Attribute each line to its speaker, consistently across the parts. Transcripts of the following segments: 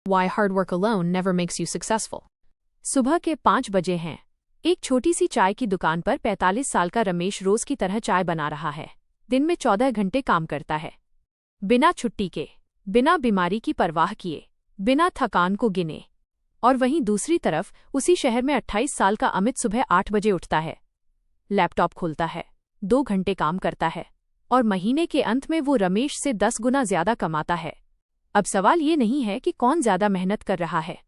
Speaker 1: Why hard work alone never makes you successful.
Speaker 2: सुबह के 5 बजे हैं। एक छोटी सी चाय की दुकान पर 45 साल का रमेश रोज की तरह चाय बना रहा है। दिन में 14 घंटे काम करता है, बिना छुट्टी के, बिना बीमारी की परवाह किए, बिना थकान को गिने। और वहीं दूसरी तरफ उसी शहर में 28 साल का अमित सुबह 8 बजे उठता है, लैपटॉप खोलता है, 2 घंटे काम करता है और महीने के अंत में वो रमेश से 10 गुना ज्यादा कमाता है। अब सवाल ये नहीं है कि कौन ज्यादा मेहनत कर रहा है,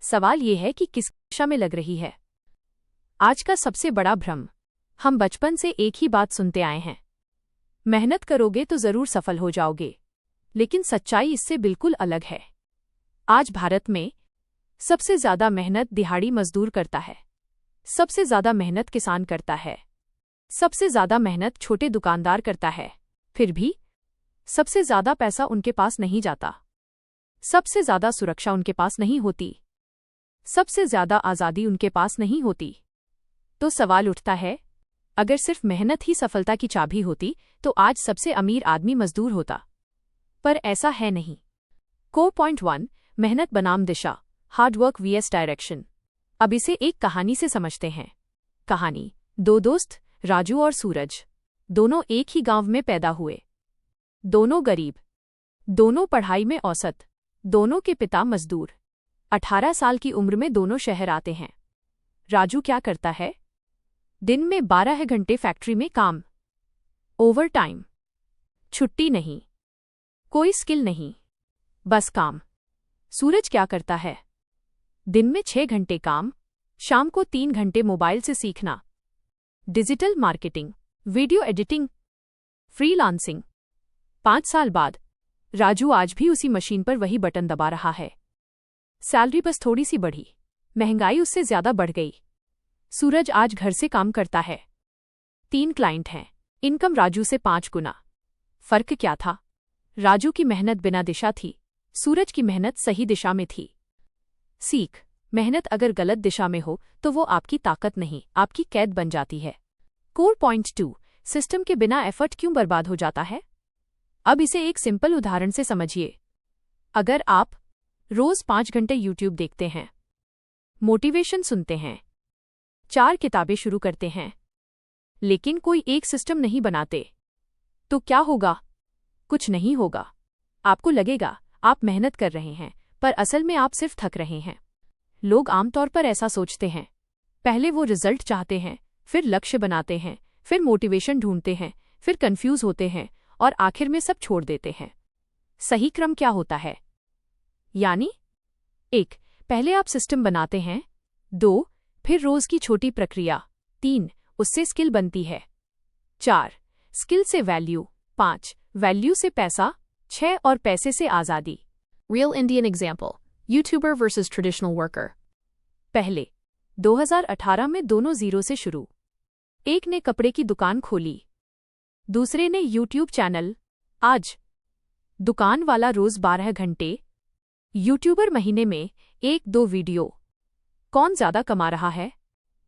Speaker 2: सवाल ये है कि किस दिशा में लग रही है। आज का सबसे बड़ा भ्रम, हम बचपन से एक ही बात सुनते आए हैं, मेहनत करोगे तो जरूर सफल हो जाओगे। लेकिन सच्चाई इससे बिल्कुल अलग है। आज भारत में सबसे ज्यादा मेहनत दिहाड़ी मजदूर करता है, सबसे ज्यादा मेहनत किसान करता है, सबसे ज्यादा मेहनत छोटे दुकानदार करता है। फिर भी सबसे ज्यादा पैसा उनके पास नहीं जाता, सबसे ज्यादा सुरक्षा उनके पास नहीं होती, सबसे ज्यादा आजादी उनके पास नहीं होती। तो सवाल उठता है, अगर सिर्फ मेहनत ही सफलता की चाबी होती तो आज सबसे अमीर आदमी मजदूर होता। पर ऐसा है नहीं। कोर पॉइंट 1, मेहनत बनाम दिशा, हार्डवर्क वीएस डायरेक्शन। अब इसे एक कहानी से समझते हैं। कहानी, 2 दोस्त राजू और सूरज, दोनों एक ही गांव में पैदा हुए, दोनों गरीब, दोनों पढ़ाई में औसत, दोनों के पिता मजदूर। 18 साल की उम्र में दोनों शहर आते हैं। राजू क्या करता है? दिन में 12 घंटे फैक्ट्री में काम, ओवर टाइम, छुट्टी नहीं, कोई स्किल नहीं, बस काम। सूरज क्या करता है? दिन में 6 घंटे काम, शाम को 3 घंटे मोबाइल से सीखना, digital marketing, video editing, freelancing. 5 साल बाद राजू आज भी उसी मशीन पर वही बटन दबा रहा है। सैलरी बस थोड़ी सी बढ़ी, महंगाई उससे ज्यादा बढ़ गई। सूरज आज घर से काम करता है, 3 क्लाइंट हैं, इनकम राजू से 5 गुना। फर्क क्या था? राजू की मेहनत बिना दिशा थी, सूरज की मेहनत सही दिशा में थी। सीख, मेहनत अगर गलत दिशा में हो तो वो आपकी ताकत नहीं, आपकी कैद बन जाती है। कोर पॉइंट 2, सिस्टम के बिना एफर्ट क्यों बर्बाद हो जाता है? अब इसे एक सिंपल उदाहरण से समझिए। अगर आप रोज 5 घंटे यूट्यूब देखते हैं, मोटिवेशन सुनते हैं, 4 किताबें शुरू करते हैं, लेकिन कोई एक सिस्टम नहीं बनाते, तो क्या होगा? कुछ नहीं होगा। आपको लगेगा आप मेहनत कर रहे हैं, पर असल में आप सिर्फ थक रहे हैं। लोग आमतौर पर ऐसा सोचते हैं, पहले वो रिजल्ट चाहते हैं, फिर लक्ष्य बनाते हैं, फिर मोटिवेशन ढूंढते हैं, फिर कंफ्यूज होते हैं और आखिर में सब छोड़ देते हैं। सही क्रम क्या होता है? यानी 1, पहले आप सिस्टम बनाते हैं, 2, फिर रोज की छोटी प्रक्रिया, 3, उससे स्किल बनती है, 4, स्किल से वैल्यू, 5, वैल्यू से पैसा, 6 और पैसे से आजादी।
Speaker 1: Real Indian example. YouTuber versus traditional worker.
Speaker 2: पहले 2018 में दोनों जीरो से शुरू। एक ने कपड़े की दुकान खोली, दूसरे ने यूट्यूब चैनल। आज दुकान वाला रोज 12 घंटे, यूट्यूबर महीने में 1-2 वीडियो। कौन ज्यादा कमा रहा है?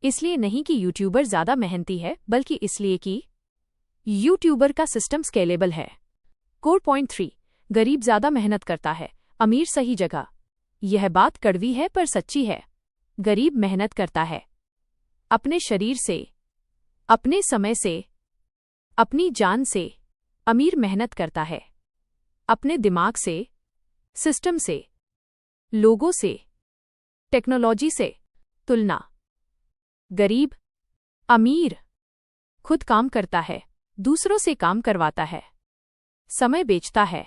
Speaker 2: इसलिए नहीं कि यूट्यूबर ज्यादा मेहनती है, बल्कि इसलिए कि यूट्यूबर का सिस्टम स्केलेबल है। कोर पॉइंट 3, गरीब ज्यादा मेहनत करता है, अमीर सही जगह। यह बात कड़वी है पर सच्ची है। गरीब मेहनत करता है, अपने शरीर से, अपने समय से, अपनी जान से। अमीर मेहनत करता है, अपने दिमाग से, सिस्टम से, लोगों से, टेक्नोलॉजी से। तुलना, गरीब, अमीर खुद काम करता है, दूसरों से काम करवाता है, समय बेचता है,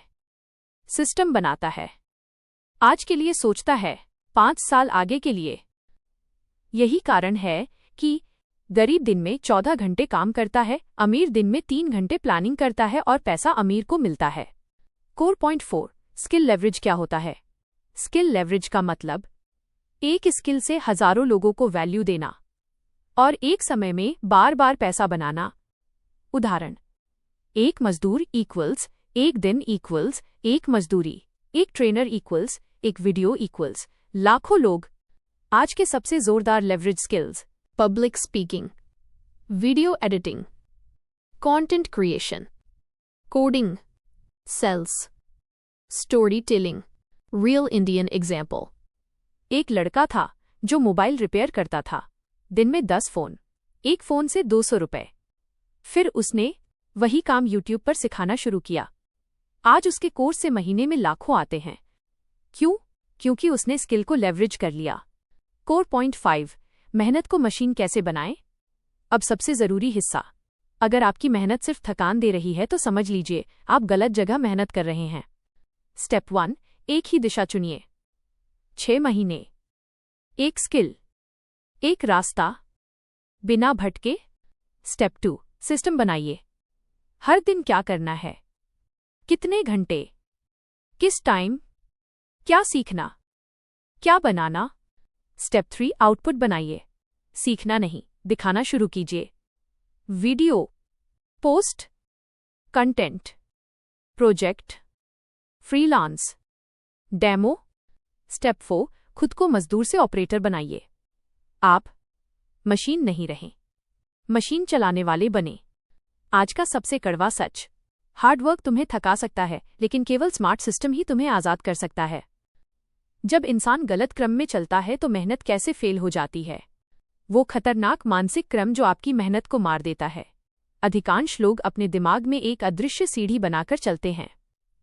Speaker 2: सिस्टम बनाता है, आज के लिए सोचता है, 5 साल आगे के लिए। यही कारण है कि गरीब दिन में 14 घंटे काम करता है, अमीर दिन में 3 घंटे प्लानिंग करता है और पैसा अमीर को मिलता है। कोर पॉइंट 4, स्किल लेवरेज क्या होता है? स्किल लेवरेज का मतलब एक स्किल से हजारों लोगों को वैल्यू देना और एक समय में बार बार पैसा बनाना। उदाहरण, एक मजदूर इक्वल्स एक दिन इक्वल्स एक मजदूरी, एक ट्रेनर इक्वल्स एक वीडियो इक्वल्स लाखों लोग। आज के सबसे जोरदार leverage skills:
Speaker 1: Public speaking, video editing, content creation, coding, sales, storytelling, Real Indian example.
Speaker 2: एक लड़का था जो मोबाइल रिपेयर करता था। दिन में 10 फोन, एक फोन से 200 रुपए। फिर उसने वही काम यूट्यूब पर सिखाना शुरू किया। आज उसके कोर्स से महीने में लाखों आते हैं। क्यों? क्योंकि उसने स्किल को लेवरेज कर लिया। कोर पॉइंट 5, मेहनत को मशीन कैसे बनाएं? अब सबसे जरूरी हिस्सा। अगर आपकी मेहनत सिर्फ थकान दे रही है तो समझ लीजिए आप गलत जगह मेहनत कर रहे हैं। स्टेप 1, एक ही दिशा चुनिए। 6 महीने, एक स्किल, एक रास्ता, बिना भटके। स्टेप 2, सिस्टम बनाइए। हर दिन क्या करना है, कितने घंटे, किस टाइम, क्या सीखना, क्या बनाना। स्टेप 3, आउटपुट बनाइए। सीखना नहीं, दिखाना शुरू कीजिए। Video, post, content, project, freelance, demo. Step 4, खुद को मजदूर से ऑपरेटर बनाइए। आप मशीन नहीं रहें, मशीन चलाने वाले बने। आज का सबसे कड़वा सच, हार्डवर्क तुम्हें थका सकता है लेकिन केवल स्मार्ट सिस्टम ही तुम्हें आजाद कर सकता है। जब इंसान गलत क्रम में चलता है तो मेहनत कैसे फेल हो जाती है। वो खतरनाक मानसिक क्रम जो आपकी मेहनत को मार देता है। अधिकांश लोग अपने दिमाग में एक अदृश्य सीढ़ी बनाकर चलते हैं,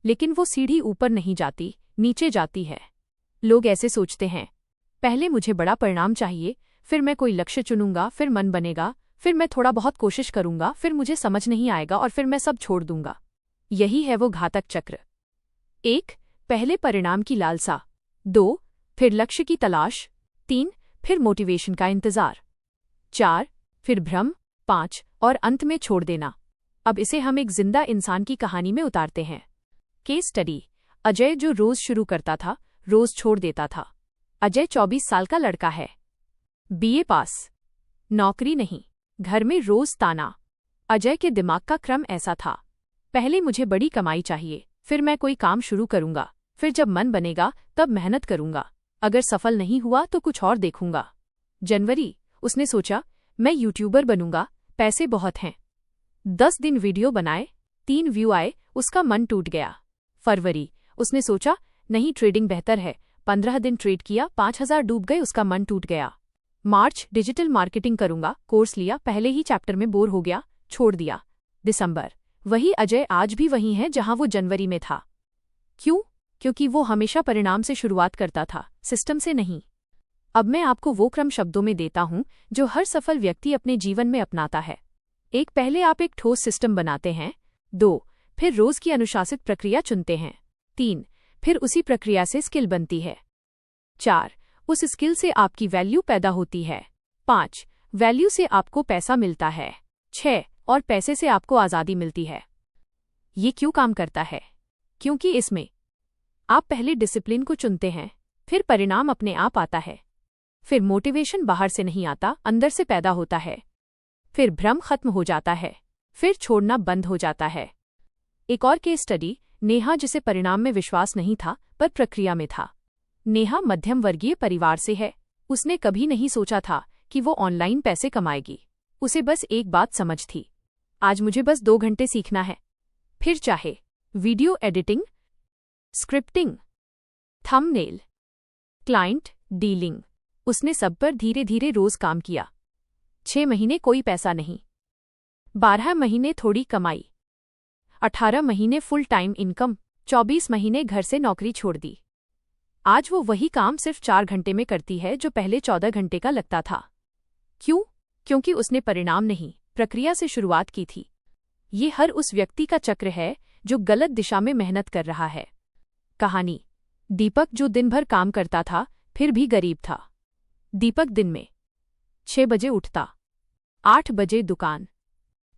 Speaker 2: लेकिन वो सीढ़ी ऊपर नहीं जाती, नीचे जाती है। लोग ऐसे सोचते हैं, पहले मुझे बड़ा परिणाम चाहिए, फिर मैं कोई लक्ष्य चुनूंगा, फिर मन बनेगा, फिर मैं थोड़ा बहुत कोशिश करूंगा, फिर मुझे समझ नहीं आएगा और फिर मैं सब छोड़ दूंगा। यही है वो घातक चक्र। 1, पहले परिणाम की लालसा। 2, फिर लक्ष्य की तलाश। 3, फिर मोटिवेशन का इंतजार। 4, फिर भ्रम। 5, और अंत में छोड़ देना। अब इसे हम एक जिंदा इंसान की कहानी में उतारते हैं। Case study. अजय जो रोज शुरू करता था, रोज छोड़ देता था। अजय 24 साल का लड़का है, बीए पास, नौकरी नहीं, घर में रोज ताना। अजय के दिमाग का क्रम ऐसा था, पहले मुझे बड़ी कमाई चाहिए, फिर मैं कोई काम शुरू करूंगा, फिर जब मन बनेगा तब मेहनत करूंगा, अगर सफल नहीं हुआ तो कुछ और देखूंगा। जनवरी, उसने सोचा मैं यूट्यूबर बनूंगा, पैसे बहुत हैं। 10 दिन वीडियो बनाए, 3 व्यू आए, उसका मन टूट गया। फरवरी, उसने सोचा नहीं ट्रेडिंग बेहतर है, 15 दिन ट्रेड किया, 5000 डूब गए, उसका मन टूट गया। मार्च, डिजिटल मार्केटिंग करूंगा, कोर्स लिया, पहले ही चैप्टर में बोर हो गया, छोड़ दिया। दिसंबर, वही अजय आज भी वही है जहां वो जनवरी में था। क्यों? क्योंकि वो हमेशा परिणाम से शुरुआत करता था, सिस्टम से नहीं। अब मैं आपको वो क्रम शब्दों में देता हूं जो हर सफल व्यक्ति अपने जीवन में अपनाता है। 1, पहले आप एक ठोस सिस्टम बनाते हैं। 2, फिर रोज की अनुशासित प्रक्रिया चुनते हैं। 3, फिर उसी प्रक्रिया से स्किल बनती है। 4, उस स्किल से आपकी वैल्यू पैदा होती है। 5, वैल्यू से आपको पैसा मिलता है। 6, और पैसे से आपको आज़ादी मिलती है। ये क्यों काम करता है? क्योंकि इसमें आप पहले डिसिप्लिन को चुनते हैं, फिर परिणाम अपने आप आता है, फिर मोटिवेशन बाहर से नहीं आता, अंदर से पैदा होता है, फिर भ्रम खत्म हो जाता है, फिर छोड़ना बंद हो जाता है। एक और केस स्टडी, नेहा, जिसे परिणाम में विश्वास नहीं था पर प्रक्रिया में था। नेहा मध्यम वर्गीय परिवार से है। उसने कभी नहीं सोचा था कि वो ऑनलाइन पैसे कमाएगी। उसे बस एक बात समझ थी, आज मुझे बस 2 घंटे सीखना है, फिर चाहे video editing, scripting, thumbnail, client dealing. उसने सब पर धीरे धीरे रोज काम किया। 6 महीने कोई पैसा नहीं, 12 महीने थोड़ी कमाई, 18 महीने फुल टाइम इनकम, 24 महीने घर से नौकरी छोड़ दी। आज वो वही काम सिर्फ 4 घंटे में करती है जो पहले 14 घंटे का लगता था। क्यों? क्योंकि उसने परिणाम नहीं, प्रक्रिया से शुरुआत की थी। ये हर उस व्यक्ति का चक्र है जो गलत दिशा में मेहनत कर रहा है। कहानी, दीपक, जो दिन भर काम करता था फिर भी गरीब था। दीपक दिन में 6 बजे उठता, 8 बजे दुकान,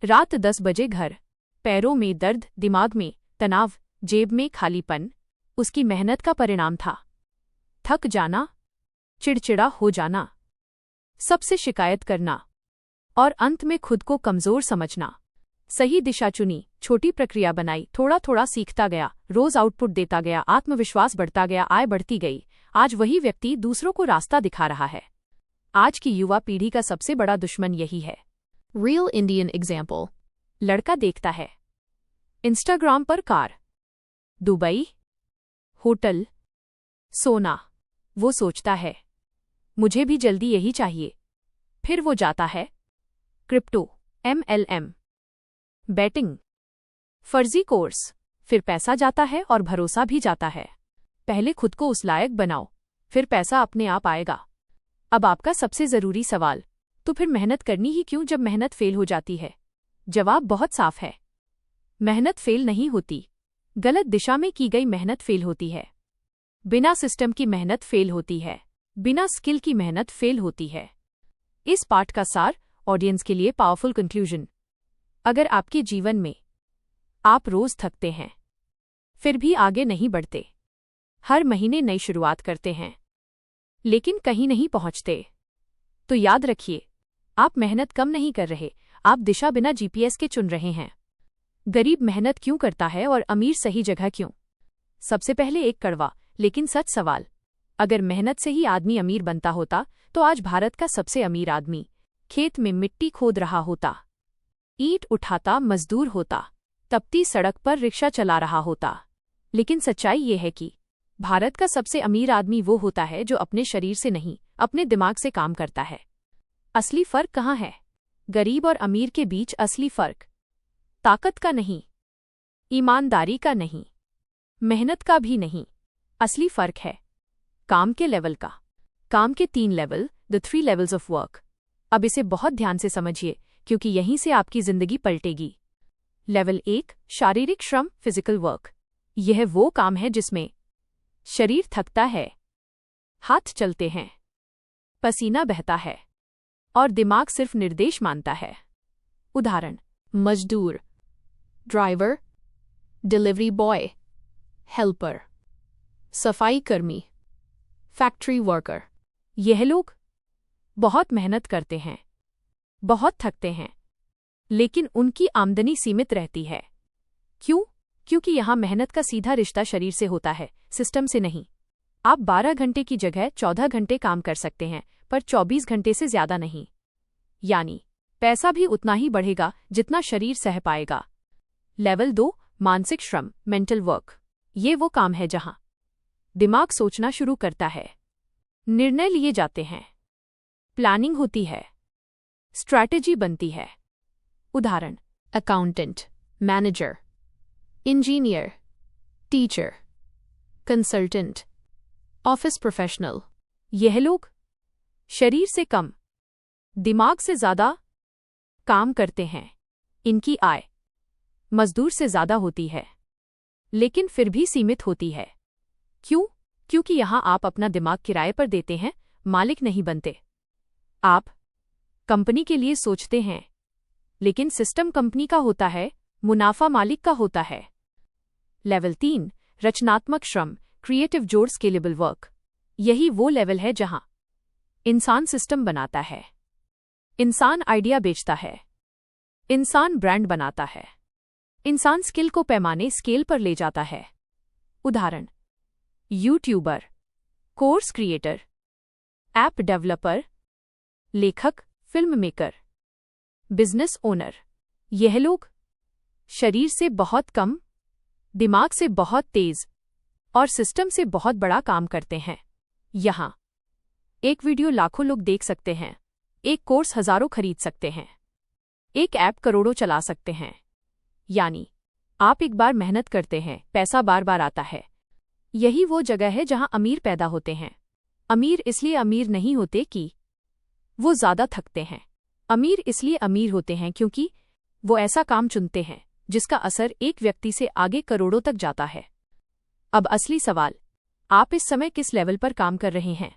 Speaker 2: रात 10 बजे घर। पैरों में दर्द, दिमाग में तनाव, जेब में खालीपन। उसकी मेहनत का परिणाम था थक जाना, चिड़चिड़ा हो जाना, सबसे शिकायत करना और अंत में खुद को कमजोर समझना। सही दिशा चुनी, छोटी प्रक्रिया बनाई, थोड़ा थोड़ा सीखता गया, रोज आउटपुट देता गया, आत्मविश्वास बढ़ता गया, आय बढ़ती गई। आज वही व्यक्ति दूसरों को रास्ता दिखा रहा है। आज की युवा पीढ़ी का सबसे बड़ा दुश्मन यही है।
Speaker 1: Real Indian example.
Speaker 2: लड़का देखता है इंस्टाग्राम पर कार, दुबई, होटल, सोना, वो सोचता है मुझे भी जल्दी यही चाहिए, फिर वो जाता है। क्रिप्टो, MLM, बैटिंग, फर्जी कोर्स, फिर पैसा जाता है और भरोसा भी जाता है। पहले खुद को उस लायक बनाओ, फिर पैसा अपने आप आएगा। अब आपका सबसे जरूरी सवाल, तो फिर मेहनत करनी ही क्यों जब मेहनत फेल हो जाती है? जवाब बहुत साफ है। मेहनत फेल नहीं होती, गलत दिशा में की गई मेहनत फेल होती है। बिना सिस्टम की मेहनत फेल होती है, बिना स्किल की मेहनत फेल होती है। इस पाठ का सार, ऑडियंस के लिए पावरफुल कंक्लूजन। अगर आपके जीवन में आप रोज थकते हैं, फिर भी आगे नहीं बढ़ते, हर महीने नई शुरुआत करते हैं, लेकिन कहीं नहीं पहुंचते, तो याद रखिए, आप मेहनत कम नहीं कर रहे, आप दिशा बिना GPS के चुन रहे हैं। गरीब मेहनत क्यों करता है और अमीर सही जगह क्यों? सबसे पहले एक कड़वा लेकिन सच सवाल। अगर मेहनत से ही आदमी अमीर बनता होता, तो आज भारत का सबसे अमीर आदमी खेत में मिट्टी खोद रहा होता, ईंट उठाता मजदूर होता, तपती सड़क पर रिक्शा चला रहा होता। लेकिन सच्चाई ये है कि भारत का सबसे अमीर आदमी वो होता है जो अपने शरीर से नहीं, अपने दिमाग से काम करता है। असली फर्क कहाँ है? गरीब और अमीर के बीच असली फर्क ताकत का नहीं, ईमानदारी का नहीं, मेहनत का भी नहीं। असली फर्क है काम के लेवल का। काम के 3 level, the 3 levels of work. अब इसे बहुत ध्यान से समझिए, क्योंकि यहीं से आपकी जिंदगी पलटेगी। लेवल 1, शारीरिक श्रम, फिजिकल वर्क। यह वो काम है जिसमें शरीर थकता है, हाथ चलते हैं, पसीना बहता है और दिमाग सिर्फ निर्देश मानता है। उदाहरण, मजदूर, ड्राइवर, डिलीवरी बॉय, हेल्पर, सफाई कर्मी, फैक्ट्री वर्कर। यह लोग बहुत मेहनत करते हैं, बहुत थकते हैं, लेकिन उनकी आमदनी सीमित रहती है। क्यों? क्योंकि यहां मेहनत का सीधा रिश्ता शरीर से होता है, सिस्टम से नहीं। आप 12 घंटे की जगह 14 घंटे काम कर सकते हैं, पर 24 घंटे से ज्यादा नहीं। यानी पैसा भी उतना ही बढ़ेगा जितना शरीर सह पाएगा। लेवल 2, मानसिक श्रम, मेंटल वर्क। ये वो काम है जहां दिमाग सोचना शुरू करता है, निर्णय लिए जाते हैं, प्लानिंग होती है, स्ट्रैटेजी बनती है। उदाहरण, accountant, manager, engineer, teacher, consultant, office professional. यह लोग शरीर से कम, दिमाग से ज्यादा काम करते हैं। इनकी आय मजदूर से ज्यादा होती है, लेकिन फिर भी सीमित होती है। क्यों? क्योंकि यहां आप अपना दिमाग किराए पर देते हैं, मालिक नहीं बनते। आप कंपनी के लिए सोचते हैं, लेकिन सिस्टम कंपनी का होता है, मुनाफा मालिक का होता है। लेवल 3, रचनात्मक श्रम, क्रिएटिव जोड़, स्केलेबल वर्क। यही वो लेवल है जहां इंसान सिस्टम बनाता है, इंसान आइडिया बेचता है, इंसान ब्रांड बनाता है, इंसान स्किल को पैमाने स्केल पर ले जाता है। उदाहरण, YouTuber, course creator, app developer, लेखक, फिल्म मेकर, बिजनेस ओनर। यह लोग शरीर से बहुत कम, दिमाग से बहुत तेज और सिस्टम से बहुत बड़ा काम करते हैं। यहां एक वीडियो लाखों लोग देख सकते हैं, एक कोर्स हजारों खरीद सकते हैं, एक ऐप करोड़ों चला सकते हैं। यानी आप एक बार मेहनत करते हैं, पैसा बार बार आता है। यही वो जगह है जहां अमीर पैदा होते हैं। अमीर इसलिए अमीर नहीं होते कि वो ज्यादा थकते हैं। अमीर इसलिए अमीर होते हैं क्योंकि वो ऐसा काम चुनते हैं जिसका असर एक व्यक्ति से आगे करोड़ों तक जाता है। अब असली सवाल, आप इस समय किस लेवल पर काम कर रहे हैं?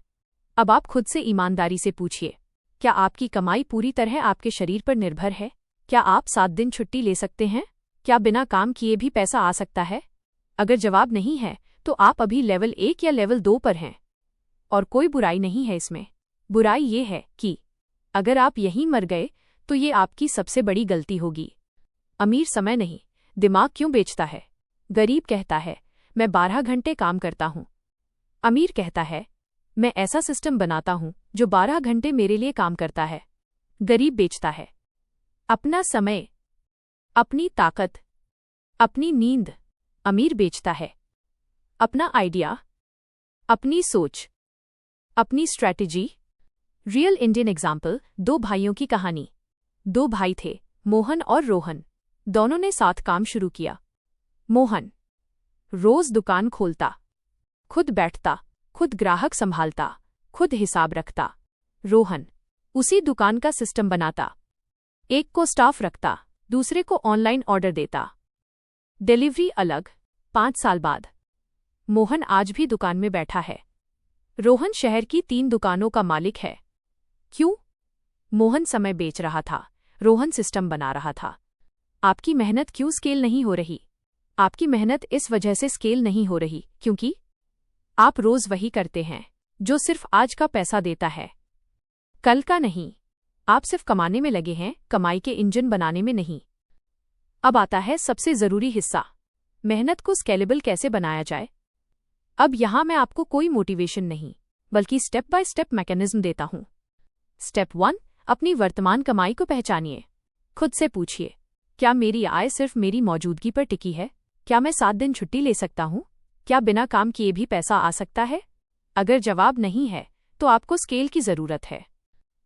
Speaker 2: अब आप खुद से ईमानदारी से पूछिए, क्या आपकी कमाई पूरी तरह आपके शरीर पर निर्भर है? क्या आप 7 दिन छुट्टी ले सकते हैं? क्या बिना काम किए भी पैसा आ सकता है? अगर जवाब नहीं है, तो आप अभी लेवल 1 या लेवल 2 पर हैं। और कोई बुराई नहीं है इसमें। बुराई ये है कि अगर आप यहीं मर गए, तो ये आपकी सबसे बड़ी गलती होगी। अमीर समय नहीं, दिमाग क्यों बेचता है? गरीब कहता है, मैं 12 घंटे काम करता हूं। अमीर कहता है, मैं ऐसा सिस्टम बनाता हूं जो 12 घंटे मेरे लिए काम करता है। गरीब बेचता है अपना समय, अपनी ताकत, अपनी नींद। अमीर बेचता है अपना आइडिया, अपनी सोच, अपनी स्ट्रैटेजी। रियल इंडियन एग्जाम्पल, दो भाइयों की कहानी। दो भाई थे, मोहन और रोहन। दोनों ने साथ काम शुरू किया। मोहन रोज दुकान खोलता, खुद बैठता, खुद ग्राहक संभालता, खुद हिसाब रखता। रोहन उसी दुकान का सिस्टम बनाता, एक को स्टाफ रखता, दूसरे को ऑनलाइन ऑर्डर देता। डिलीवरी अलग। 5 साल बाद मोहन आज भी दुकान में बैठा है। रोहन शहर की 3 दुकानों का मालिक है। क्यों? मोहन समय बेच रहा था, रोहन सिस्टम बना रहा था। आपकी मेहनत क्यों स्केल नहीं हो रही? आपकी मेहनत इस वजह से स्केल नहीं हो रही क्योंकि आप रोज वही करते हैं जो सिर्फ आज का पैसा देता है, कल का नहीं। आप सिर्फ कमाने में लगे हैं, कमाई के इंजन बनाने में नहीं। अब आता है सबसे जरूरी हिस्सा, मेहनत को स्केलेबल कैसे बनाया जाए। अब यहां मैं आपको कोई मोटिवेशन नहीं, बल्कि स्टेप बाय स्टेप मैकेनिज्म देता हूं। स्टेप 1, अपनी वर्तमान कमाई को पहचानिए। खुद से पूछिए, क्या मेरी आय सिर्फ मेरी मौजूदगी पर टिकी है? क्या मैं 7 दिन छुट्टी ले सकता हूं? क्या बिना काम किए भी पैसा आ सकता है? अगर जवाब नहीं है, तो आपको स्केल की जरूरत है।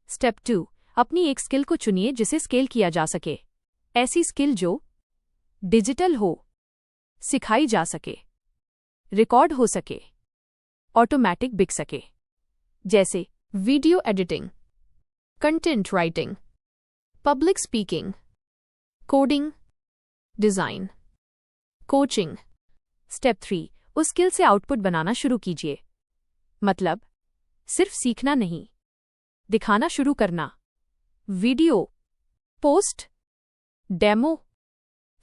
Speaker 2: स्टेप 2, अपनी एक स्किल को चुनिए जिसे स्केल किया जा सके। ऐसी स्किल जो डिजिटल हो, सिखाई जा सके, रिकॉर्ड हो सके, ऑटोमैटिक बिक सके। जैसे
Speaker 1: video editing, content writing, public speaking, coding, design, coaching.
Speaker 2: Step 3, उस स्किल से आउटपुट बनाना शुरू कीजिए। मतलब सिर्फ सीखना नहीं, दिखाना शुरू करना। वीडियो, पोस्ट, डेमो,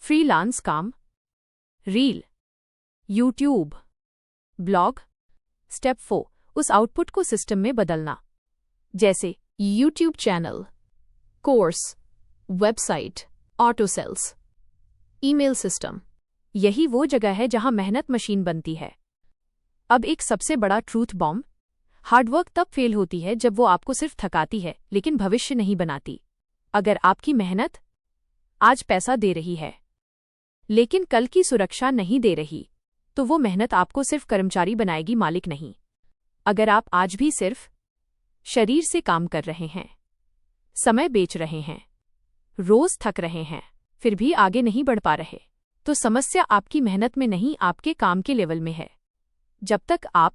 Speaker 2: फ्रीलांस काम, रील, यूट्यूब, ब्लॉग। स्टेप 4, उस आउटपुट को सिस्टम में बदलना। जैसे
Speaker 1: YouTube channel, course, website, auto sales, email system.
Speaker 2: यही वो जगह है जहां मेहनत मशीन बनती है। अब एक सबसे बड़ा ट्रूथ बॉम्ब, हार्डवर्क तब फेल होती है जब वो आपको सिर्फ थकाती है लेकिन भविष्य नहीं बनाती। अगर आपकी मेहनत आज पैसा दे रही है लेकिन कल की सुरक्षा नहीं दे रही, तो वो मेहनत आपको सिर्फ कर्मचारी बनाएगी, मालिक नहीं। अगर आप आज भी सिर्फ शरीर से काम कर रहे हैं, समय बेच रहे हैं, रोज थक रहे हैं, फिर भी आगे नहीं बढ़ पा रहे, तो समस्या आपकी मेहनत में नहीं, आपके काम के लेवल में है। जब तक आप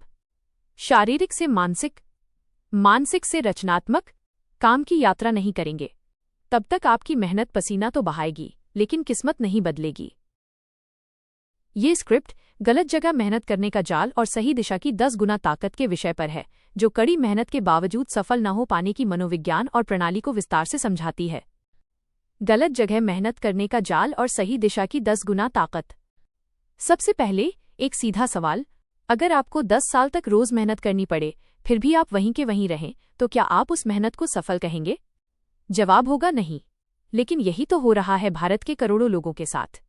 Speaker 2: शारीरिक से मानसिक, मानसिक से रचनात्मक काम की यात्रा नहीं करेंगे, तब तक आपकी मेहनत पसीना तो बहाएगी लेकिन किस्मत नहीं बदलेगी। ये स्क्रिप्ट गलत जगह मेहनत करने का जाल और सही दिशा की 10 गुना ताकत के विषय पर है, जो कड़ी मेहनत के बावजूद सफल न हो पाने की मनोविज्ञान और प्रणाली को विस्तार से समझाती है। गलत जगह मेहनत करने का जाल और सही दिशा की 10 गुना ताकत। सबसे पहले एक सीधा सवाल, अगर आपको 10 साल तक रोज मेहनत करनी पड़े फिर भी आप वहीं के वहीं रहें, तो क्या आप उस मेहनत को सफल कहेंगे? जवाब होगा नहीं। लेकिन यही तो हो रहा है भारत के करोड़ों लोगों के साथ।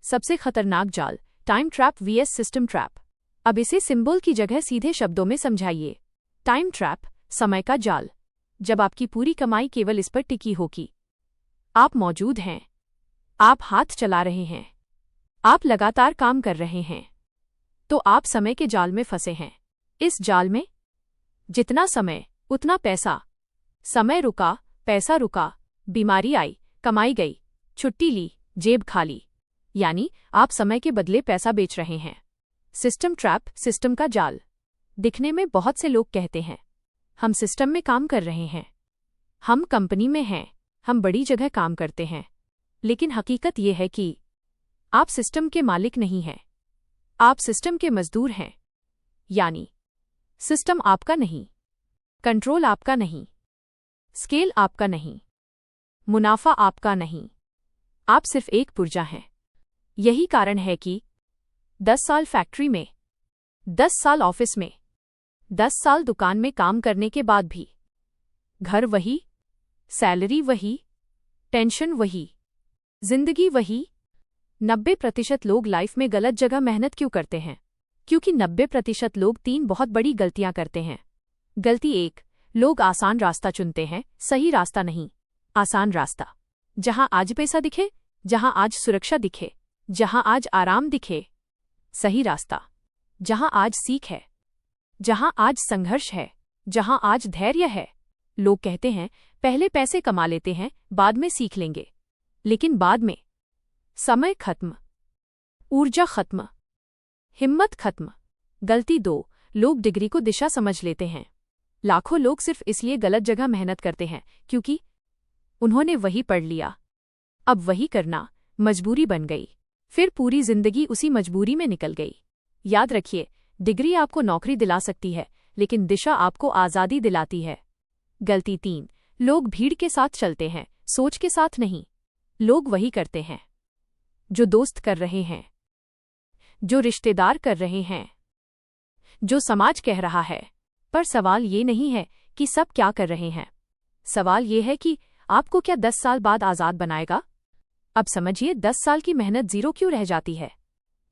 Speaker 2: सबसे खतरनाक जाल, time trap VS system trap. अब इसे सिंबल की जगह सीधे शब्दों में समझाइए। टाइम ट्रैप, समय का जाल। जब आपकी पूरी कमाई केवल इस पर टिकी होगी, आप मौजूद हैं, आप हाथ चला रहे हैं, आप लगातार काम कर रहे हैं, तो आप समय के जाल में फंसे हैं। इस जाल में जितना समय उतना पैसा। समय रुका, पैसा रुका, बीमारी आई, कमाई गई, छुट्टी ली, जेब खाली। यानी आप समय के बदले पैसा बेच रहे हैं। सिस्टम ट्रैप, सिस्टम का जाल। दिखने में बहुत से लोग कहते हैं, हम सिस्टम में काम कर रहे हैं, हम कंपनी में हैं, हम बड़ी जगह काम करते हैं। लेकिन हकीकत यह है कि आप सिस्टम के मालिक नहीं हैं, आप सिस्टम के मजदूर हैं। यानी सिस्टम आपका नहीं, कंट्रोल आपका नहीं, स्केल आपका नहीं, मुनाफा आपका नहीं। आप सिर्फ एक पुर्जा हैं। यही कारण है कि 10 साल फैक्ट्री में, 10 साल ऑफिस में, 10 साल दुकान में काम करने के बाद भी घर वही, सैलरी वही, टेंशन वही, जिंदगी वही। 90% लोग लाइफ में गलत जगह मेहनत क्यों करते हैं? क्योंकि 90% लोग 3 बहुत बड़ी गलतियां करते हैं। गलती 1, लोग आसान रास्ता चुनते हैं, सही रास्ता नहीं। आसान रास्ता, जहां आज पैसा दिखे, जहां आज सुरक्षा दिखे, जहां आज आराम दिखे। सही रास्ता, जहां आज सीख है, जहां आज संघर्ष है, जहां आज धैर्य है। लोग कहते हैं पहले पैसे कमा लेते हैं, बाद में सीख लेंगे। लेकिन बाद में समय खत्म, ऊर्जा खत्म, हिम्मत खत्म। गलती 2, लोग डिग्री को दिशा समझ लेते हैं। लाखों लोग सिर्फ इसलिए गलत जगह मेहनत करते हैं क्योंकि उन्होंने वही पढ़ लिया। अब वही करना मजबूरी बन गई, फिर पूरी जिंदगी उसी मजबूरी में निकल गई। याद रखिए, डिग्री आपको नौकरी दिला सकती है, लेकिन दिशा आपको आज़ादी दिलाती है। गलती 3, लोग भीड़ के साथ चलते हैं, सोच के साथ नहीं। लोग वही करते हैं जो दोस्त कर रहे हैं, जो रिश्तेदार कर रहे हैं, जो समाज कह रहा है। पर सवाल ये नहीं है कि सब क्या कर रहे हैं। सवाल ये है कि आपको क्या 10 साल बाद आज़ाद बनाएगा। अब समझिए 10 साल की मेहनत जीरो क्यों रह जाती है।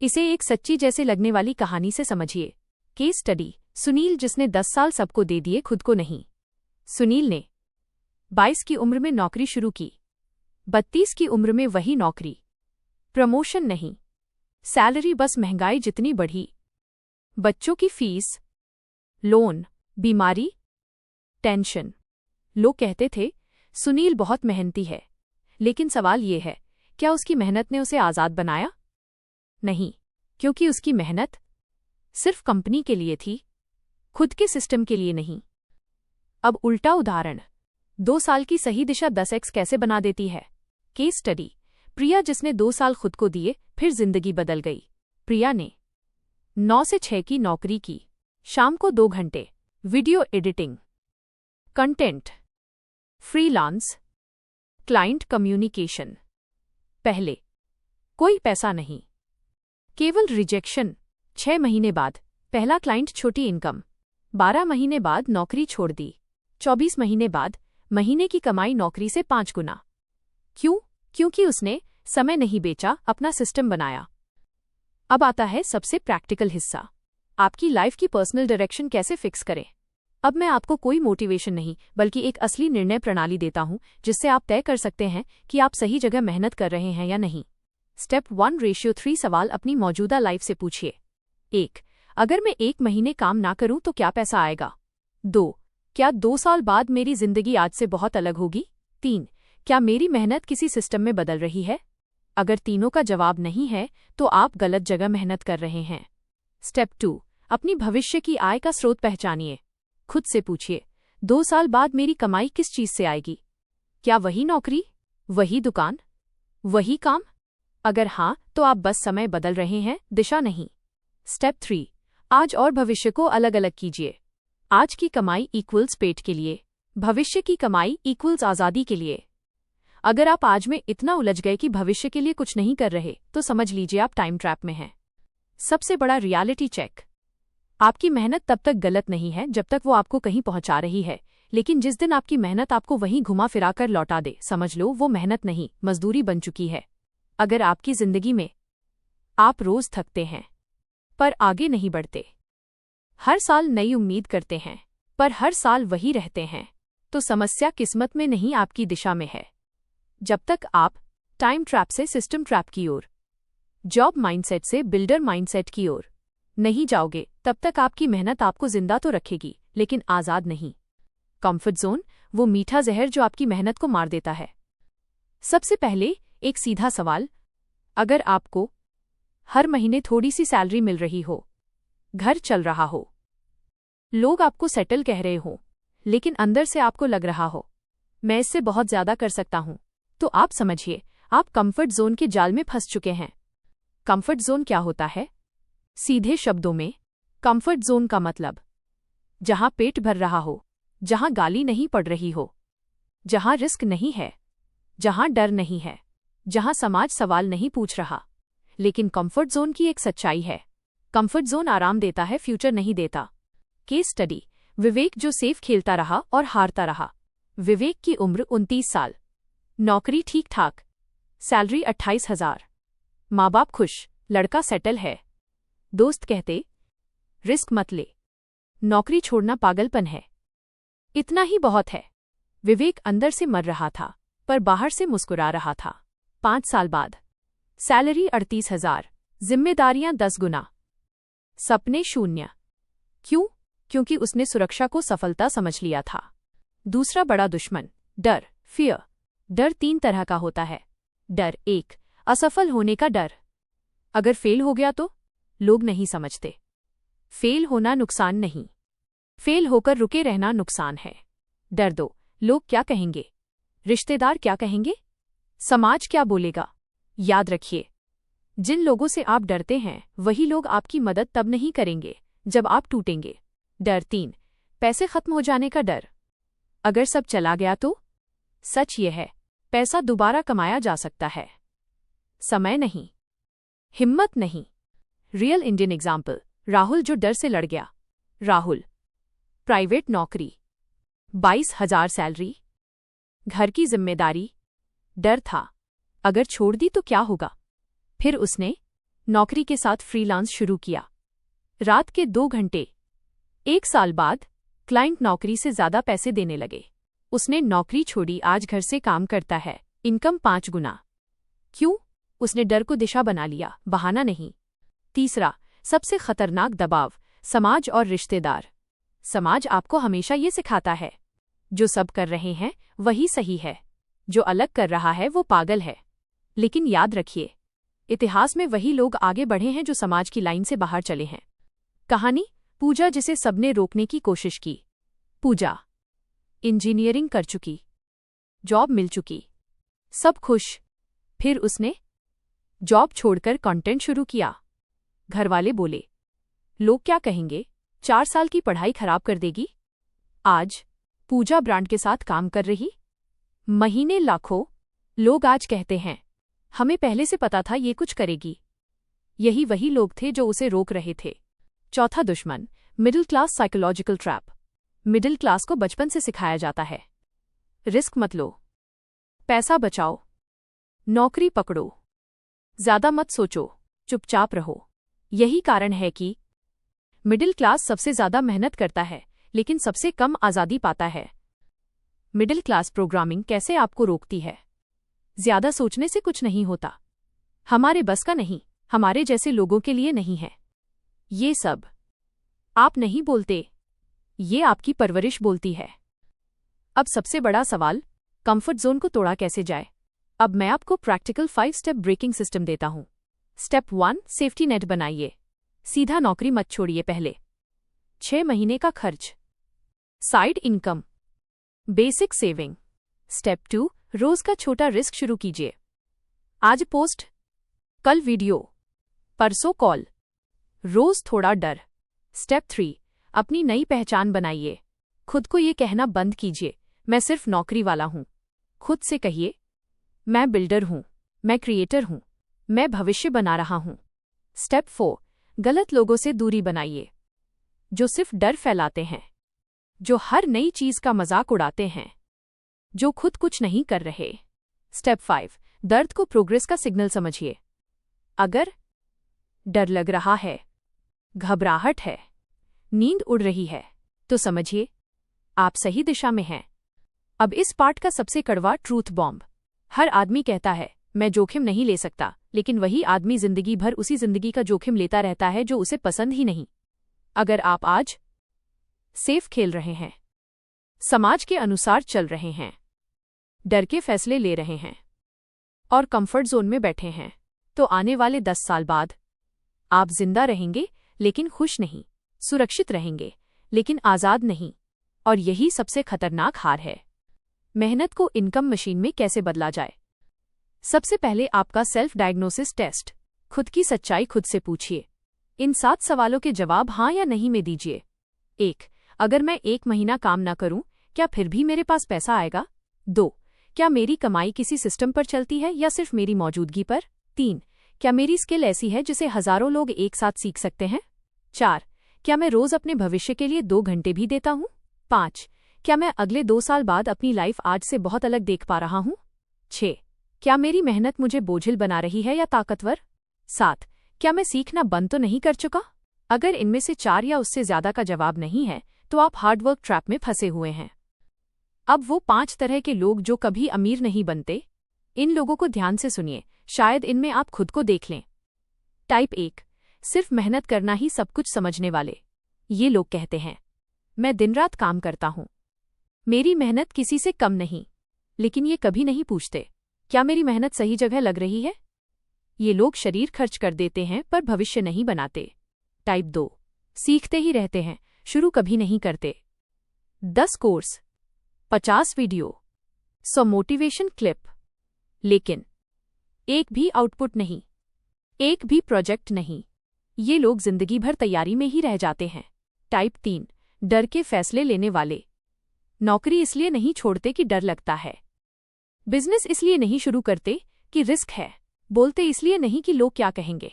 Speaker 2: इसे एक सच्ची जैसे लगने वाली कहानी से समझिए। केस स्टडी, सुनील जिसने 10 साल सबको दे दिए, खुद को नहीं। सुनील ने 22 की उम्र में नौकरी शुरू की, 32 की उम्र में वही नौकरी, प्रमोशन नहीं, सैलरी बस महंगाई जितनी बढ़ी, बच्चों की फीस, लोन, बीमारी, टेंशन। लोग कहते थे सुनील बहुत मेहनती है, लेकिन सवाल ये है, क्या उसकी मेहनत ने उसे आज़ाद बनाया? नहीं, क्योंकि उसकी मेहनत सिर्फ कंपनी के लिए थी, खुद के सिस्टम के लिए नहीं। अब उल्टा उदाहरण, 2 साल की सही दिशा 10x कैसे बना देती है। केस स्टडी, प्रिया जिसने 2 साल खुद को दिए, फिर जिंदगी बदल गई। प्रिया ने 9 से 6 की नौकरी की, शाम को 2 घंटे video editing, content, freelance, client communication. पहले कोई पैसा नहीं, केवल रिजेक्शन। 6 महीने बाद पहला क्लाइंट, छोटी इनकम। 12 महीने बाद नौकरी छोड़ दी। 24 महीने बाद महीने की कमाई नौकरी से 5 गुना। क्यों? क्योंकि उसने समय नहीं बेचा, अपना सिस्टम बनाया। अब आता है सबसे प्रैक्टिकल हिस्सा, आपकी लाइफ की पर्सनल डायरेक्शन कैसे फिक्स करें। अब मैं आपको कोई मोटिवेशन नहीं, बल्कि एक असली निर्णय प्रणाली देता हूं, जिससे आप तय कर सकते हैं कि आप सही जगह मेहनत कर रहे हैं या नहीं। स्टेप 1:3 सवाल अपनी मौजूदा लाइफ से पूछिए। 1, अगर मैं 1 महीने काम ना करूं तो क्या पैसा आएगा। 2, क्या 2 साल बाद मेरी जिंदगी आज से बहुत अलग होगी। 3, क्या मेरी मेहनत किसी सिस्टम में बदल रही है। अगर तीनों का जवाब नहीं है तो आप गलत जगह मेहनत कर रहे हैं। स्टेप 2, अपनी भविष्य की आय का स्रोत पहचानिए। खुद से पूछिए, 2 साल बाद मेरी कमाई किस चीज से आएगी। क्या वही नौकरी, वही दुकान, वही काम? अगर हाँ, तो आप बस समय बदल रहे हैं, दिशा नहीं। स्टेप 3, आज और भविष्य को अलग अलग कीजिए। आज की कमाई इक्वल्स पेट के लिए, भविष्य की कमाई इक्वल्स आज़ादी के लिए। अगर आप आज में इतना उलझ गए कि भविष्य के लिए कुछ नहीं कर रहे, तो समझ लीजिए आप टाइम ट्रैप में हैं। सबसे बड़ा रियलिटी चेक, आपकी मेहनत तब तक गलत नहीं है जब तक वो आपको कहीं पहुंचा रही है, लेकिन जिस दिन आपकी मेहनत आपको वहीं घुमा फिरा कर लौटा दे, समझ लो वो मेहनत नहीं, मजदूरी बन चुकी है। अगर आपकी जिंदगी में आप रोज थकते हैं पर आगे नहीं बढ़ते, हर साल नई उम्मीद करते हैं पर हर साल वही रहते हैं, तो समस्या किस्मत में नहीं, आपकी दिशा में है। जब तक आप टाइम ट्रैप से सिस्टम ट्रैप की ओर, जॉब माइंडसेट से बिल्डर माइंडसेट की ओर नहीं जाओगे, तब तक आपकी मेहनत आपको जिंदा तो रखेगी, लेकिन आजाद नहीं। कंफर्ट जोन, वो मीठा जहर जो आपकी मेहनत को मार देता है। सबसे पहले एक सीधा सवाल, अगर आपको हर महीने थोड़ी सी सैलरी मिल रही हो, घर चल रहा हो, लोग आपको सेटल कह रहे हो, लेकिन अंदर से आपको लग रहा हो मैं इससे बहुत ज्यादा कर सकता हूं, तो आप समझिए आप कंफर्ट जोन के जाल में फंस चुके हैं। कंफर्ट जोन क्या होता है? सीधे शब्दों में, कंफर्ट जोन का मतलब जहां पेट भर रहा हो, जहां गाली नहीं पड़ रही हो, जहां रिस्क नहीं है, जहां डर नहीं है, जहां समाज सवाल नहीं पूछ रहा। लेकिन कंफर्ट जोन की एक सच्चाई है, कंफर्ट जोन आराम देता है, फ्यूचर नहीं देता। केस स्टडी, विवेक जो सेफ खेलता रहा और हारता रहा। विवेक की उम्र 29 साल, नौकरी ठीक ठाक, सैलरी 28,000, माँ बाप खुश, लड़का सेटल है। दोस्त कहते रिस्क मत ले, नौकरी छोड़ना पागलपन है, इतना ही बहुत है। विवेक अंदर से मर रहा था पर बाहर से मुस्कुरा रहा था। 5 साल बाद सैलरी 38,000, जिम्मेदारियां 10 गुना, सपने शून्य। क्यों? क्योंकि उसने सुरक्षा को सफलता समझ लिया था। दूसरा बड़ा दुश्मन, डर, फियर। डर 3 तरह का होता है। डर 1, असफल होने का डर। अगर फेल हो गया तो लोग नहीं समझते। फेल होना नुकसान नहीं, फेल होकर रुके रहना नुकसान है। डर 2, लोग क्या कहेंगे, रिश्तेदार क्या कहेंगे, समाज क्या बोलेगा। याद रखिए, जिन लोगों से आप डरते हैं वही लोग आपकी मदद तब नहीं करेंगे जब आप टूटेंगे। डर 3, पैसे खत्म हो जाने का डर। अगर सब चला गया तो? सच ये है, पैसा दोबारा कमाया जा सकता है, समय नहीं, हिम्मत नहीं। रियल इंडियन एग्जाम्पल, राहुल जो डर से लड़ गया। राहुल, प्राइवेट नौकरी, 22,000 सैलरी, घर की जिम्मेदारी। डर था, अगर छोड़ दी तो क्या होगा। फिर उसने नौकरी के साथ फ्रीलांस शुरू किया। रात के 2 घंटे। 1 साल बाद क्लाइंट नौकरी से ज्यादा पैसे देने लगे। उसने नौकरी छोड़ी, आज घर से काम करता है, इनकम 5 गुना। क्यों? उसने डर को दिशा बना लिया, बहाना नहीं। तीसरा, सबसे खतरनाक दबाव, समाज और रिश्तेदार। समाज आपको हमेशा ये सिखाता है, जो सब कर रहे हैं वही सही है, जो अलग कर रहा है वो पागल है। लेकिन याद रखिए, इतिहास में वही लोग आगे बढ़े हैं जो समाज की लाइन से बाहर चले हैं। कहानी, पूजा, जिसे सबने रोकने की कोशिश की। पूजा इंजीनियरिंग कर चुकी, जॉब मिल चुकी, सब खुश। फिर उसने जॉब छोड़कर कंटेंट शुरू किया। घरवाले बोले, लोग क्या कहेंगे, 4 साल की पढ़ाई खराब कर देगी। आज पूजा ब्रांड के साथ काम कर रही, महीने लाखों। लोग आज कहते हैं, हमें पहले से पता था ये कुछ करेगी। यही वही लोग थे जो उसे रोक रहे थे। चौथा दुश्मन, middle class psychological trap. Middle class को बचपन से सिखाया जाता है, रिस्क मत लो, पैसा बचाओ, नौकरी पकड़ो, ज्यादा मत सोचो, चुपचाप रहो। यही कारण है कि मिडिल क्लास सबसे ज्यादा मेहनत करता है लेकिन सबसे कम आजादी पाता है। मिडिल क्लास प्रोग्रामिंग कैसे आपको रोकती है? ज्यादा सोचने से कुछ नहीं होता, हमारे बस का नहीं, हमारे जैसे लोगों के लिए नहीं है। ये सब आप नहीं बोलते, ये आपकी परवरिश बोलती है। अब सबसे बड़ा सवाल, कंफर्ट जोन को तोड़ा कैसे जाए? अब मैं आपको प्रैक्टिकल 5 स्टेप ब्रेकिंग सिस्टम देता हूं। स्टेप 1, सेफ्टी नेट बनाइए। सीधा नौकरी मत छोड़िए। पहले 6 महीने का खर्च, side income, basic saving. Step 2, रोज का छोटा रिस्क शुरू कीजिए। आज पोस्ट, कल वीडियो, परसों कॉल, रोज थोड़ा डर। स्टेप 3, अपनी नई पहचान बनाइए। खुद को ये कहना बंद कीजिए, मैं सिर्फ नौकरी वाला हूं। खुद से कहिए, मैं बिल्डर हूं, मैं क्रिएटर हूं, मैं भविष्य बना रहा हूं। स्टेप 4, गलत लोगों से दूरी बनाइए, जो सिर्फ डर फैलाते हैं, जो हर नई चीज का मजाक उड़ाते हैं, जो खुद कुछ नहीं कर रहे। स्टेप 5, दर्द को प्रोग्रेस का सिग्नल समझिए। अगर डर लग रहा है, घबराहट है, नींद उड़ रही है, तो समझिए आप सही दिशा में हैं। अब इस पार्ट का सबसे कड़वा ट्रूथ बॉम्ब। हर आदमी कहता है, मैं जोखिम नहीं ले सकता, लेकिन वही आदमी जिंदगी भर उसी जिंदगी का जोखिम लेता रहता है जो उसे पसंद ही नहीं। अगर आप आज सेफ खेल रहे हैं, समाज के अनुसार चल रहे हैं, डर के फैसले ले रहे हैं और कंफर्ट जोन में बैठे हैं, तो आने वाले 10 साल बाद आप जिंदा रहेंगे लेकिन खुश नहीं, सुरक्षित रहेंगे लेकिन आजाद नहीं। और यही सबसे खतरनाक हार है। मेहनत को इनकम मशीन में कैसे बदला जाए? सबसे पहले आपका सेल्फ डायग्नोसिस टेस्ट। खुद की सच्चाई खुद से पूछिए। इन 7 सवालों के जवाब हाँ या नहीं में दीजिए। 1, अगर मैं 1 महीना काम ना करूं, क्या फिर भी मेरे पास पैसा आएगा? 2, क्या मेरी कमाई किसी सिस्टम पर चलती है या सिर्फ मेरी मौजूदगी पर? 3, क्या मेरी स्किल ऐसी है जिसे हजारों लोग एक साथ सीख सकते हैं? 4, क्या मैं रोज अपने भविष्य के लिए 2 घंटे भी देता हूं? 5, क्या मैं अगले 2 साल बाद अपनी लाइफ आज से बहुत अलग देख पा रहा हूं? 6, क्या मेरी मेहनत मुझे बोझिल बना रही है या ताकतवर? 7, क्या मैं सीखना बंद तो नहीं कर चुका? अगर इनमें से 4 या उससे ज्यादा का जवाब नहीं है, तो आप हार्डवर्क ट्रैप में फंसे हुए हैं। अब वो 5 तरह के लोग जो कभी अमीर नहीं बनते, इन लोगों को ध्यान से सुनिए, शायद इनमें आप खुद को देख लें। टाइप 1, सिर्फ मेहनत करना ही सब कुछ समझने वाले। ये लोग कहते हैं, मैं दिन रात काम करता हूँ। मेरी मेहनत किसी से कम नहीं। लेकिन ये कभी नहीं पूछते, क्या मेरी मेहनत सही जगह लग रही है? ये लोग शरीर खर्च कर देते हैं पर भविष्य नहीं बनाते। टाइप 2, सीखते ही रहते हैं, शुरू कभी नहीं करते। 10 कोर्स, 50 वीडियो, 100 मोटिवेशन क्लिप, लेकिन एक भी आउटपुट नहीं, एक भी प्रोजेक्ट नहीं। ये लोग जिंदगी भर तैयारी में ही रह जाते हैं। टाइप 3, डर के फैसले लेने वाले। नौकरी इसलिए नहीं छोड़ते कि डर लगता है। बिजनेस इसलिए नहीं शुरू करते कि रिस्क है। बोलते इसलिए नहीं कि लोग क्या कहेंगे।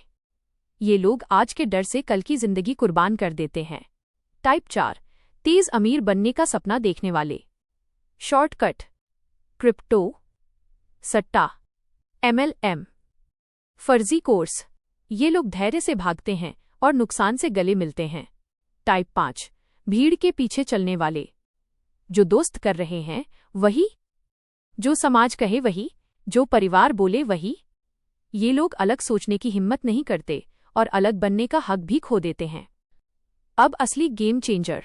Speaker 2: ये लोग आज के डर से कल की जिंदगी कुर्बान कर देते हैं। टाइप 4, तेज अमीर बनने का सपना देखने वाले। शॉर्टकट, क्रिप्टो, सट्टा, MLM, फर्जी कोर्स। ये लोग धैर्य से भागते हैं और नुकसान से गले मिलते हैं। टाइप 5, भीड़ के पीछे चलने वाले। जो दोस्त कर रहे हैं वही, जो समाज कहे वही, जो परिवार बोले वही। ये लोग अलग सोचने की हिम्मत नहीं करते और अलग बनने का हक भी खो देते हैं। अब असली गेम चेंजर,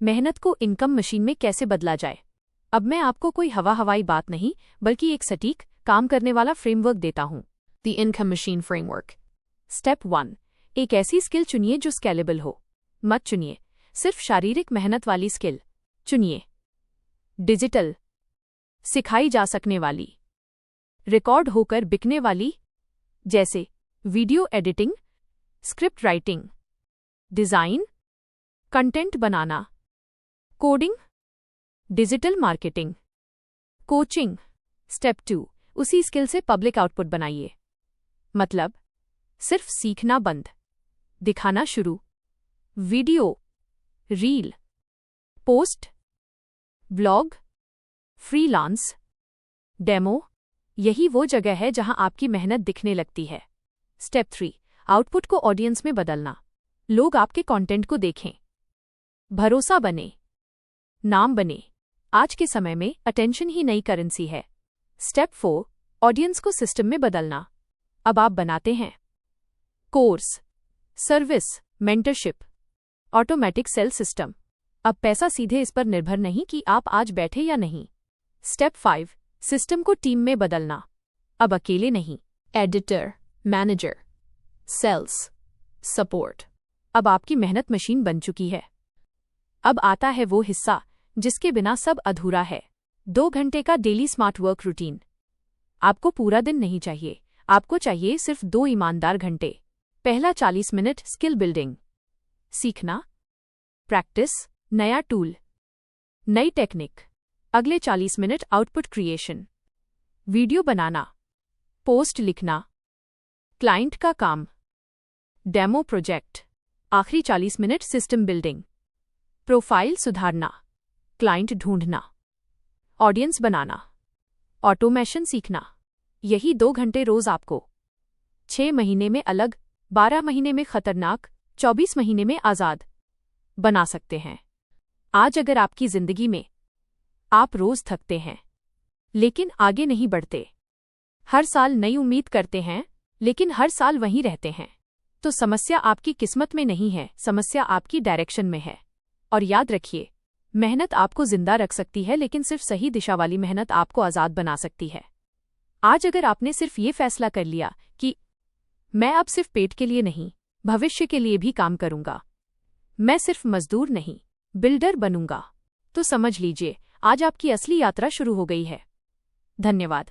Speaker 2: मेहनत को इनकम मशीन में कैसे बदला जाए। अब मैं आपको कोई हवाई बात नहीं बल्कि एक सटीक काम करने वाला फ्रेमवर्क देता हूं।
Speaker 1: The Income Machine Framework.
Speaker 2: Step 1, एक ऐसी स्किल चुनिए जो स्केलेबल हो। मत चुनिए सिर्फ शारीरिक मेहनत वाली स्किल, चुनिए डिजिटल, सिखाई जा सकने वाली, रिकॉर्ड होकर बिकने वाली, जैसे video editing, script writing, design, content बनाना, coding, digital marketing, coaching. Step 2, उसी स्किल से पब्लिक आउटपुट बनाइए। मतलब सिर्फ सीखना बंद, दिखाना शुरू। Video, reel, post, blog, freelance, demo. यही वो जगह है जहां आपकी मेहनत दिखने लगती है। स्टेप 3, आउटपुट को ऑडियंस में बदलना। लोग आपके कंटेंट को देखें, भरोसा बने, नाम बने। आज के समय में अटेंशन ही नई करेंसी है। स्टेप 4, ऑडियंस को सिस्टम में बदलना। अब आप बनाते हैं course, service, mentorship, automatic cell system. अब पैसा सीधे इस पर निर्भर नहीं कि आप आज बैठे या नहीं। स्टेप 5, सिस्टम को टीम में बदलना। अब अकेले नहीं।
Speaker 1: Editor, Manager, Sales, Support.
Speaker 2: अब आपकी मेहनत मशीन बन चुकी है। अब आता है वो हिस्सा जिसके बिना सब अधूरा है। 2 घंटे का डेली स्मार्ट वर्क रूटीन। आपको पूरा दिन नहीं चाहिए, आपको चाहिए सिर्फ 2 ईमानदार घंटे। पहला 40 मिनट स्किल बिल्डिंग, सीखना, प्रैक्टिस, नया टूल, नई टेक्निक। अगले 40 मिनट आउटपुट क्रिएशन, वीडियो बनाना, पोस्ट लिखना, क्लाइंट का काम, डेमो प्रोजेक्ट। आखिरी 40 मिनट सिस्टम बिल्डिंग, प्रोफाइल सुधारना, क्लाइंट ढूंढना, ऑडियंस बनाना, ऑटोमेशन सीखना। यही 2 घंटे रोज आपको 6 महीने में अलग, 12 महीने में खतरनाक, 24 महीने में आजाद बना सकते हैं। आज अगर आपकी जिंदगी में आप रोज थकते हैं लेकिन आगे नहीं बढ़ते, हर साल नई उम्मीद करते हैं लेकिन हर साल वहीं रहते हैं, तो समस्या आपकी किस्मत में नहीं है, समस्या आपकी डायरेक्शन में है। और याद रखिए, मेहनत आपको जिंदा रख सकती है लेकिन सिर्फ सही दिशा वाली मेहनत आपको आजाद बना सकती है। आज अगर आपने सिर्फ ये फैसला कर लिया कि मैं अब सिर्फ पेट के लिए नहीं, भविष्य के लिए भी काम करूंगा, मैं सिर्फ मजदूर नहीं, बिल्डर बनूंगा, तो समझ लीजिए आज आपकी असली यात्रा शुरू हो गई है। धन्यवाद।